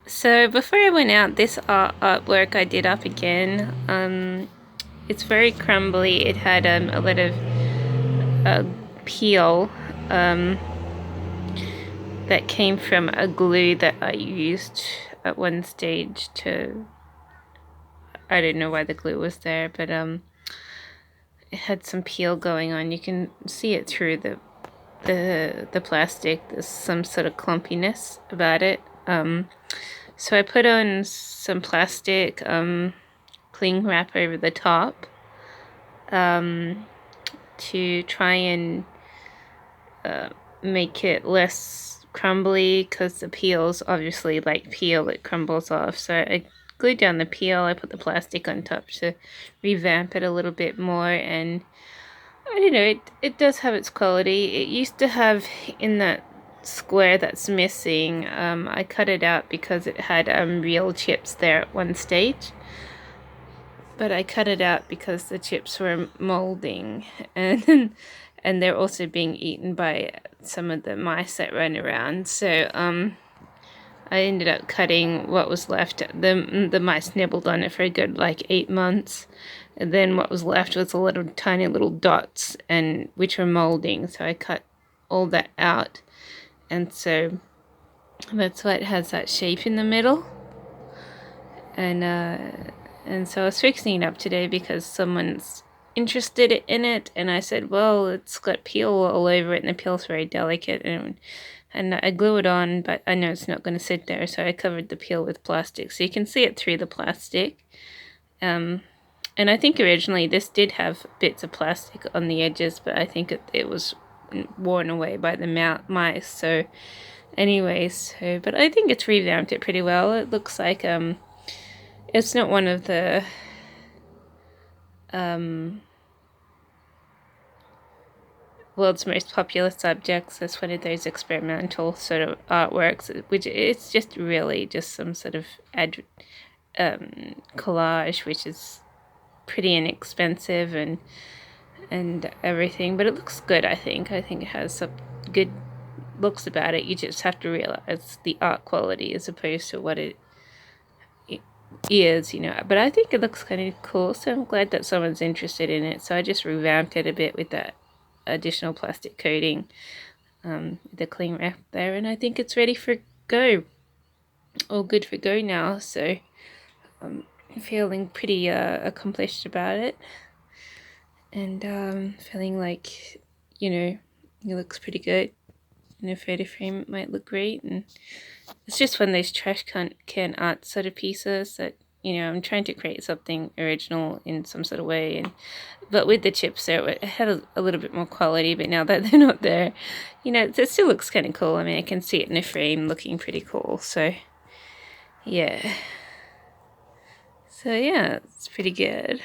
So before I went out, this artwork I did up again. It's very crumbly. It had a lot of peel that came from a glue that I used at one stage to. I don't know why the glue was there, but it had some peel going on. You can see it through the plastic. There's some sort of clumpiness about it. So I put on some plastic cling wrap over the top to try and make it less crumbly, because the peels obviously like peel, it crumbles off. So I glued down the peel. I put the plastic on top to revamp it a little bit more, and I don't know, it does have its quality. It used to have in that square that's missing, I cut it out because it had real chips there at one stage. But I cut it out because the chips were molding, and and they're also being eaten by some of the mice that run around. So I ended up cutting what was left. The mice nibbled on it for a good like 8 months, and then what was left was a little tiny little dots, and which were molding. So I cut all that out, and so that's why it has that shape in the middle. And so I was fixing it up today because someone's interested in it, and I said, well, it's got peel all over it, and the peel's very delicate, and I glue it on, but I know it's not going to sit there, so I covered the peel with plastic, so you can see it through the plastic. And I think originally this did have bits of plastic on the edges, but I think it was worn away by the mice. So anyways, but I think it's revamped it pretty well. It looks like it's not one of the world's most popular subjects. It's one of those experimental sort of artworks, which it's just really just some sort of collage, which is pretty inexpensive and everything, but it looks good. I think it has some good looks about it. You just have to realize the art quality as opposed to what it is, but I think it looks kind of cool, so I'm glad that someone's interested in it. So I just revamped it a bit with that additional plastic coating, the cling wrap there, and I think it's ready for go, all good for go now. So I'm feeling pretty accomplished about it, and feeling like it looks pretty good. In a photo frame it might look great, and it's just one of those trash can art sort of pieces that I'm trying to create something original in some sort of way, but with the chips there it had a little bit more quality. But now that they're not there, it still looks kind of cool. I mean, I can see it in a frame looking pretty cool. So yeah, it's pretty good.